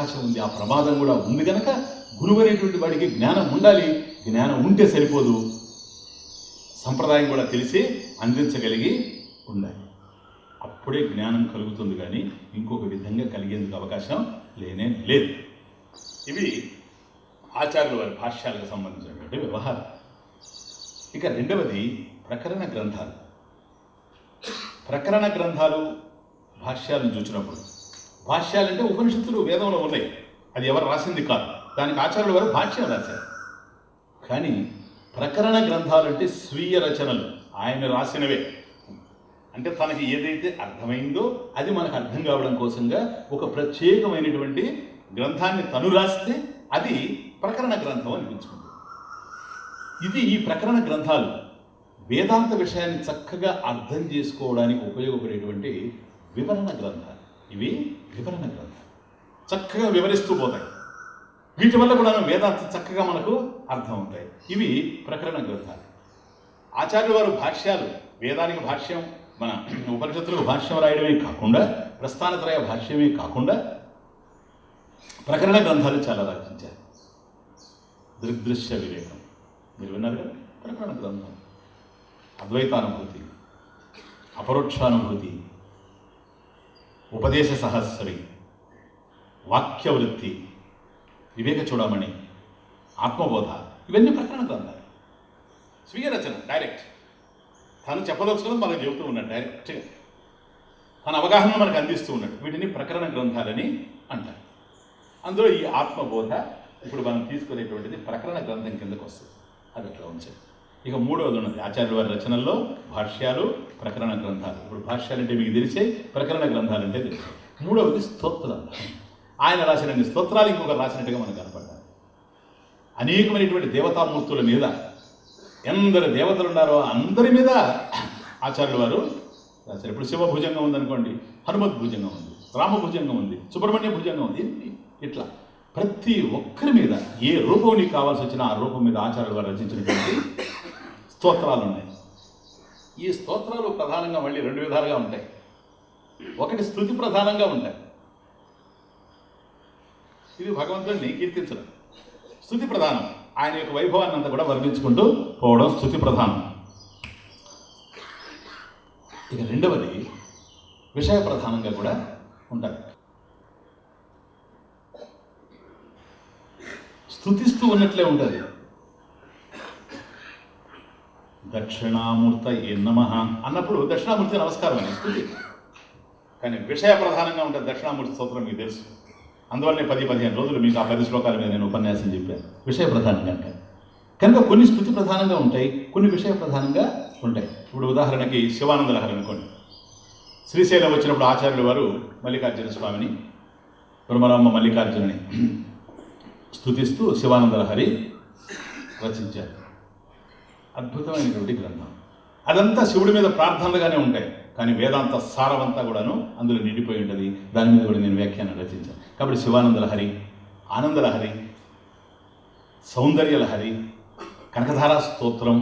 అవకాశం ఉంది, ఆ ప్రమాదం కూడా ఉంది. కనుక గురువు అనేటువంటి వాడికి జ్ఞానం ఉండాలి. జ్ఞానం ఉంటే సరిపోదు, సంప్రదాయం కూడా తెలిసి అందించగలిగి ఉండాలి. అప్పుడే జ్ఞానం కలుగుతుంది, కానీ ఇంకొక విధంగా కలిగేందుకు అవకాశం లేనే లేదు. ఇవి ఆచార్యుల వారి భాష్యాలకు సంబంధించినటువంటి వ్యవహారం. ఇక రెండవది ప్రకరణ గ్రంథాలు. ప్రకరణ గ్రంథాలు భాష్యాలను చూసినప్పుడు, భాష్యాలంటే ఉపనిషత్తులు వేదంలో ఉన్నాయి, అది ఎవరు రాసింది కాదు, దానికి ఆచార్యుల వారు భాష్యం రాశారు. కానీ ప్రకరణ గ్రంథాలంటే స్వీయ రచనలు, ఆయన రాసినవే. అంటే తనకి ఏదైతే అర్థమైందో అది మనకు అర్థం కావడం కోసంగా ఒక ప్రత్యేకమైనటువంటి గ్రంథాన్ని తను రాస్తే అది ప్రకరణ గ్రంథం అనిపించుకుంటుంది. ఈ ప్రకరణ గ్రంథాలు వేదాంత విషయాన్ని చక్కగా అర్థం చేసుకోవడానికి ఉపయోగపడేటువంటి వివరణ గ్రంథాలు. ఇవి వివరణ గ్రంథాలు, చక్కగా వివరిస్తూ పోతాయి. వీటి వల్ల కూడా వేదాంతం చక్కగా మనకు అర్థం అవుతాయి. ఇవి ప్రకరణ గ్రంథాలు. ఆచార్యుల వారు భాష్యాలు, వేదానికి భాష్యం, మన ఉపనిషత్తులకు భాష్యం రాయడమే కాకుండా, ప్రస్థానత్రయ భాష్యమే కాకుండా ప్రకరణ గ్రంథాలు చాలా రచించారు. దృగ్దృశ్య వివేకం మీరు విన్నారు కదా, ప్రకరణ గ్రంథం. అద్వైతానుభూతి, అపరోక్షానుభూతి, ఉపదేశ సహస్రి, వాక్యవృత్తి, వివేక చూడమణి, ఆత్మబోధ, ఇవన్నీ ప్రకరణ గ్రంథాలు. స్వీయ రచన, డైరెక్ట్ తను చెప్పదలుచుకున్నది మనకు చెబుతూ ఉన్నాడు, డైరెక్ట్గా తన అవగాహన మనకు అందిస్తూ ఉన్నాడు. వీటిని ప్రకరణ గ్రంథాలని అంటారు. అందులో ఈ ఆత్మబోధ ఇప్పుడు మనం తీసుకునేటువంటిది ప్రకరణ గ్రంథం కిందకు వస్తుంది. అది అట్లా ఉంచారు. ఇక మూడవది ఉన్నది ఆచార్యుల వారి రచనల్లో భాష్యాలు, ప్రకరణ గ్రంథాలు. ఇప్పుడు భాష్యాలంటే మీకు తెలిసే, ప్రకరణ గ్రంథాలంటే తెలిసే. మూడవది స్తోత్రాలు. ఆయన రాసినన్ని స్తోత్రాలు ఇంకొకరు రాసినట్టుగా మనకు కనపడ్డారు. అనేకమైనటువంటి దేవతామూర్తుల మీద, ఎందరు దేవతలు ఉన్నారో అందరి మీద ఆచార్యుల వారు రాశారు. ఇప్పుడు శివ భుజంగం ఉందనుకోండి, హనుమత్ భుజంగం ఉంది, రామ భుజంగం ఉంది, సుబ్రహ్మణ్య భుజంగం ఉంది. ఇట్లా ప్రతి ఒక్కరి మీద ఏ రూపం నీకు కావాల్సి వచ్చినా ఆ రూపం మీద ఆచార్యుల వారు రచించినటువంటి స్తోత్రాలు ఉన్నాయి. ఈ స్తోత్రాలు ప్రధానంగా మళ్ళీ రెండు విధాలుగా ఉంటాయి. ఒకటి స్తుతి ప్రధానంగా ఉంటాయి, ఇది భగవంతుడిని కీర్తించడం. స్తుతి ప్రధానం, ఆయన యొక్క వైభవాన్ని అంతా కూడా వర్ణించుకుంటూ పోవడం స్తుతి ప్రధానం. ఇక రెండవది విషయ ప్రధానంగా కూడా ఉంటాయి. స్తుతిస్తూ ఉన్నట్లే ఉంటుంది. దక్షిణామూర్త ఏ నమః అన్నప్పుడు దక్షిణామూర్తి నమస్కారం అని స్తుతి. కానీ విషయ ప్రధానంగా ఉంటుంది దక్షిణామూర్తి స్తోత్రం, మీకు తెలుసు. అందువల్లనే 10-15 రోజులు మీకు ఆ 10 శ్లోకాల మీద నేను ఉపన్యాసం చెప్పాను, విషయ ప్రధానంగా. కనుక కొన్ని స్తుతి ప్రధానంగా ఉంటాయి, కొన్ని విషయ ప్రధానంగా ఉంటాయి. ఇప్పుడు ఉదాహరణకి శివానంద లహరి అనుకోండి. శ్రీశైలం వచ్చినప్పుడు ఆచార్యుల వారు మల్లికార్జున స్వామిని, బ్రహ్మరామ మల్లికార్జునుని స్తుతిస్తూ శివానంద లహరి రచించారు. అద్భుతమైనటువంటి గ్రంథం. అదంతా శివుడి మీద ప్రార్థనలుగానే ఉంటాయి, కానీ వేదాంత సారమంతా కూడాను అందులో నిండిపోయి ఉంటుంది. దాని మీద కూడా నేను వ్యాఖ్యానం రచించాను. కాబట్టి శివానంద లహరి, ఆనంద లహరి, సౌందర్య లహరి, కనకధారా స్తోత్రం,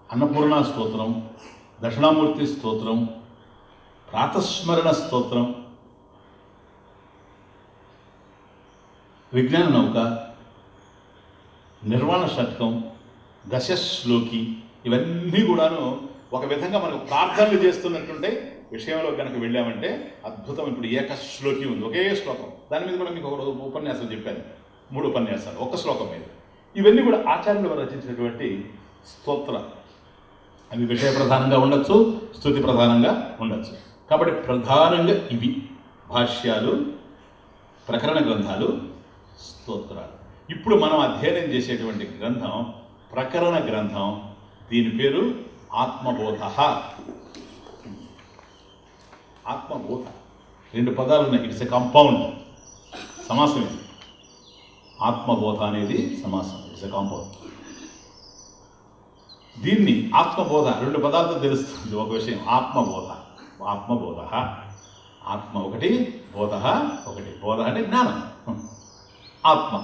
అన్నపూర్ణ స్తోత్రం, దక్షిణామూర్తి స్తోత్రం, ప్రాతస్మరణ స్తోత్రం, విజ్ఞాన నౌక, నిర్వాణ షట్కం, దశశ్లోకి, ఇవన్నీ కూడాను ఒక విధంగా మనకు ప్రార్థనలు చేస్తున్నట్టుంటే విషయంలో కనుక వెళ్ళామంటే అద్భుతం. ఇప్పుడు ఏకశ్లోకి ఉంది, ఒకే శ్లోకం. దాని మీద కూడా మీకు ఒక ఉపన్యాసం చెప్పాను, 3 ఉపన్యాసాలు ఒక్క శ్లోకం మీద. ఇవన్నీ కూడా ఆచార్యులు రచించినటువంటి స్తోత్రాలు. అవి విషయ ప్రధానంగా ఉండొచ్చు, స్తుతి ప్రధానంగా ఉండొచ్చు. కాబట్టి ప్రధానంగా ఇవి భాష్యాలు, ప్రకరణ గ్రంథాలు, స్తోత్రాలు. ఇప్పుడు మనం అధ్యయనం చేసేటువంటి గ్రంథం ప్రకరణ గ్రంథం. దీని పేరు ఆత్మబోధ. ఆత్మబోధ 2 పదాలు ఉన్నాయి. ఇట్స్ ఎ కాంపౌండ్, సమాసం. ఇది ఆత్మబోధ అనేది సమాసం, ఇట్స్ ఎ కాంపౌండ్. దీన్ని ఆత్మబోధ 2 పదాలతో తెలుస్తుంది ఒక విషయం. ఆత్మబోధ, ఆత్మబోధ, ఆత్మ ఒకటి, బోధ ఒకటి. బోధ అంటే జ్ఞానం, ఆత్మ.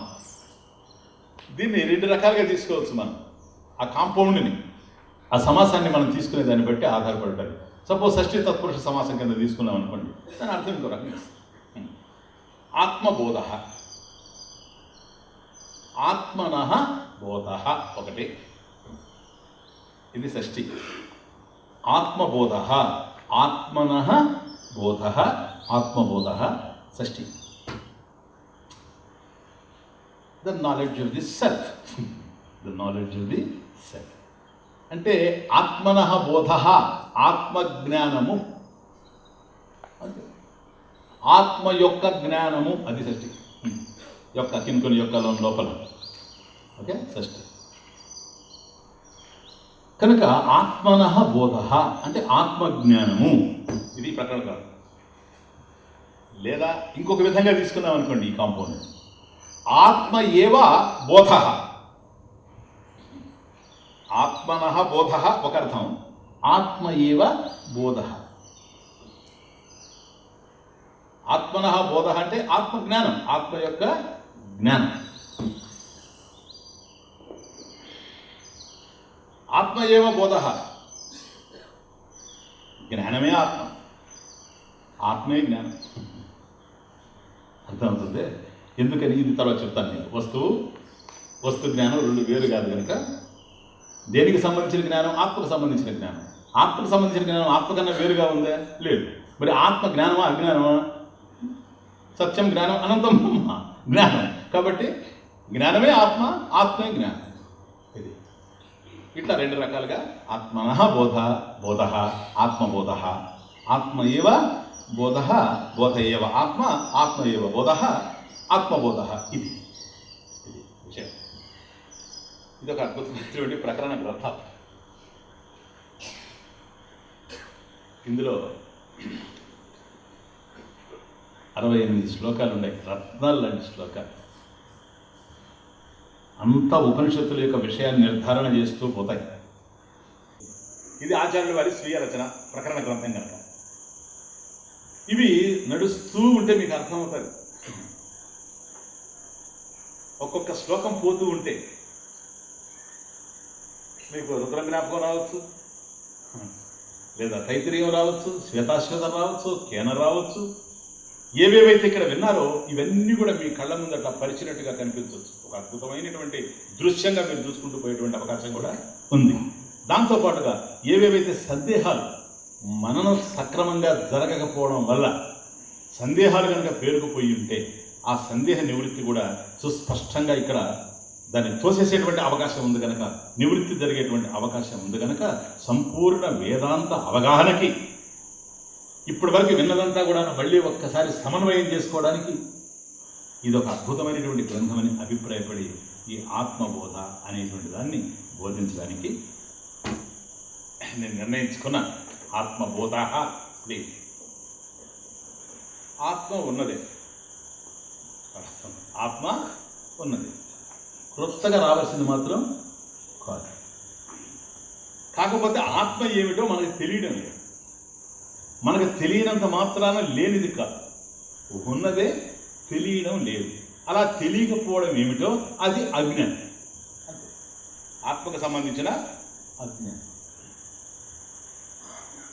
దీన్ని 2 రకాలుగా తీసుకోవచ్చు మనం. ఆ కాంపౌండ్ని, ఆ సమాసాన్ని మనం తీసుకునే దాన్ని బట్టి ఆధారపడతారు. సపోజ్ షష్ఠీ తత్పురుష సమాసం కింద తీసుకున్నాం అనుకోండి, దాని అర్థం ఇంకో రకంగా. ఆత్మబోధ ఆత్మనః బోధః ఒకటి, ఇది షష్ఠి. ఆత్మబోధః, ఆత్మనః బోధః, ఆత్మబోధః షష్ఠి. The knowledge of the self, the knowledge of the self అంటే ఆత్మనః బోధః, ఆత్మజ్ఞానము, ఆత్మ యొక్క జ్ఞానము, అది షష్ఠి. యొక్క కింకుని యొక్క లోపల, ఓకే, షష్ఠి. కనుక ఆత్మనః బోధః అంటే ఆత్మజ్ఞానము, ఇది ప్రకరణ కాదు. లేదా ఇంకొక విధంగా తీసుకుందాం అనుకోండి ఈ కాంపౌండ్, ఆత్మ ఏవ బోధః. ఆత్మనః బోధః ఒక అర్థం, ఆత్మ ఏవ బోధః. ఆత్మనః బోధః అంటే ఆత్మజ్ఞానం, ఆత్మ యొక్క జ్ఞానం. ఆత్మ ఏవ బోధః, జ్ఞానమే ఆత్మ, ఆత్మే జ్ఞానం. అర్థమవుతుంది. ఎందుకని ఇది తర్వాత చెప్తాను నేను. వస్తు జ్ఞానం రెండు వేరు కాదు కనుక దేనికి సంబంధించిన జ్ఞానం? ఆత్మకు సంబంధించిన జ్ఞానం. ఆత్మకు సంబంధించిన జ్ఞానం ఆత్మ కన్నా వేరుగా ఉందా? లేదు. మరి ఆత్మ జ్ఞానమా అజ్ఞానమా? సత్యం జ్ఞానం అనంతం జ్ఞానం. కాబట్టి జ్ఞానమే ఆత్మ, ఆత్మే జ్ఞానం. ఇది ఇట్లా రెండు రకాలుగా ఆత్మనః బోధః, ఆత్మబోధః, ఆత్మ ఏవ బోధః, బోధ ఏవ ఆత్మ, ఆత్మ ఏవ బోధః, ఆత్మబోధః. ఇది విషయం. ఇది ఒక అద్భుతమైనటువంటి ప్రకరణ గ్రంథం. ఇందులో 68 శ్లోకాలు ఉన్నాయి, రత్నాలు లాంటి శ్లోకాలు. అంత ఉపనిషత్తుల యొక్క విషయాన్ని నిర్ధారణ చేస్తూ పోతాయి. ఇది ఆచార్యుల వారి స్వీయ రచన ప్రకరణ గ్రంథం కనుక ఇవి నడుస్తూ ఉంటే మీకు అర్థమవుతుంది. ఒక్కొక్క శ్లోకం పోతూ ఉంటే మీకు రుద్ర జ్ఞాపకం రావచ్చు, లేదా తైత్తిరీయం రావచ్చు, శ్వేతాశ్వేతం రావచ్చు, కేన రావచ్చు. ఏవేవైతే ఇక్కడ విన్నారో ఇవన్నీ కూడా మీ కళ్ళ ముందు అట్లా పరిచినట్టుగా కనిపించవచ్చు. ఒక అద్భుతమైనటువంటి దృశ్యంగా మీరు చూసుకుంటూ పోయేటువంటి అవకాశం కూడా ఉంది. దాంతోపాటుగా ఏవేవైతే సందేహాలు మననం సక్రమంగా జరగకపోవడం వల్ల సందేహాలు కనుక పేరుకుపోయి ఉంటే ఆ సందేహ నివృత్తి కూడా సుస్పష్టంగా ఇక్కడ దాన్ని తోసేసేటువంటి అవకాశం ఉంది కనుక, నివృత్తి జరిగేటువంటి అవకాశం ఉంది కనుక సంపూర్ణ వేదాంత అవగాహనకి ఇప్పటి వరకు విన్నదంతా కూడా మళ్ళీ ఒక్కసారి సమన్వయం చేసుకోవడానికి ఇది ఒక అద్భుతమైనటువంటి గ్రంథమని అభిప్రాయపడి ఈ ఆత్మబోధ అనేటువంటి దాన్ని బోధించడానికి నేను నిర్ణయించుకున్నాను. ఆత్మబోధ, ప్లీజ్. ఆత్మ ఉన్నదే, ఆత్మ ఉన్నది, క్రొత్తగా రావాల్సింది మాత్రం కాదు. కాకపోతే ఆత్మ ఏమిటో మనకు తెలియడం లేదు. మనకు తెలియనంత మాత్రాన లేనిది కాదు, ఉన్నదే తెలియడం లేదు. అలా తెలియకపోవడం ఏమిటో అది అజ్ఞానం. ఆత్మకు సంబంధించిన అజ్ఞానం.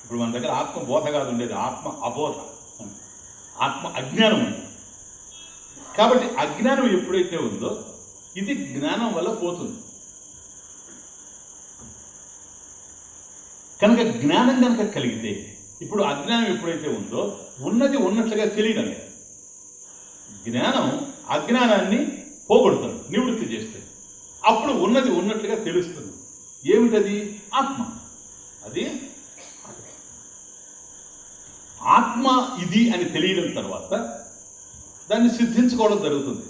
ఇప్పుడు మన దగ్గర ఆత్మ బోధ కాదు ఉండేది, ఆత్మ అబోధ, ఆత్మ అజ్ఞానం ఉంది. కాబట్టి అజ్ఞానం ఎప్పుడైతే ఉందో ఇది జ్ఞానం వల్ల పోతుంది. కనుక జ్ఞానం కనుక కలిగితే ఇప్పుడు అజ్ఞానం ఎప్పుడైతే ఉందో ఉన్నది ఉన్నట్లుగా తెలియడం లేదు. జ్ఞానం అజ్ఞానాన్ని పోగొడుతుంది, నివృత్తి చేస్తుంది. అప్పుడు ఉన్నది ఉన్నట్లుగా తెలుస్తుంది. ఏమిటది? ఆత్మ. అది ఆత్మ ఇది అని తెలియడం తర్వాత దాన్ని సిద్ధించుకోవడం జరుగుతుంది.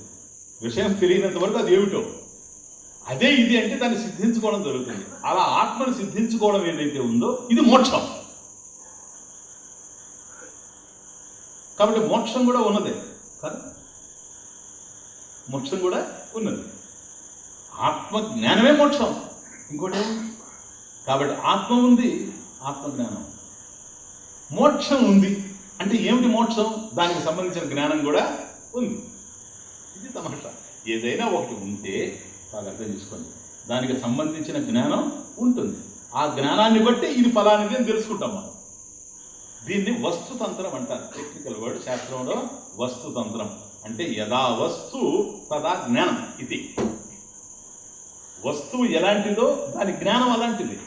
విషయం తెలియనంత వరకు అది ఏమిటో అదే ఇది అంటే దాన్ని సిద్ధించుకోవడం జరుగుతుంది. అలా ఆత్మను సిద్ధించుకోవడం ఏదైతే ఉందో ఇది మోక్షం. కాబట్టి మోక్షం కూడా ఉన్నదే కదా, మోక్షం కూడా ఉన్నది. ఆత్మ జ్ఞానమే మోక్షం, ఇంకోటి. కాబట్టి ఆత్మ ఉంది, ఆత్మజ్ఞానం. మోక్షం ఉంది అంటే ఏమిటి మోక్షం? దానికి సంబంధించిన జ్ఞానం కూడా ఉంది. ఇది తమాషా. ఏదైనా ఒకటి ఉంటే బాగా అర్థం చేసుకోండి, దానికి సంబంధించిన జ్ఞానం ఉంటుంది. ఆ జ్ఞానాన్ని బట్టి ఇది ఫలానిది అని తెలుసుకుంటాం మనం. దీన్ని వస్తుతంత్రం అంటారు. టెక్నికల్ వర్డ్ శాస్త్రంలో వస్తుతంత్రం అంటే యథా వస్తు తదా జ్ఞానం ఇది. వస్తువు ఎలాంటిదో దాని జ్ఞానం అలాంటిది.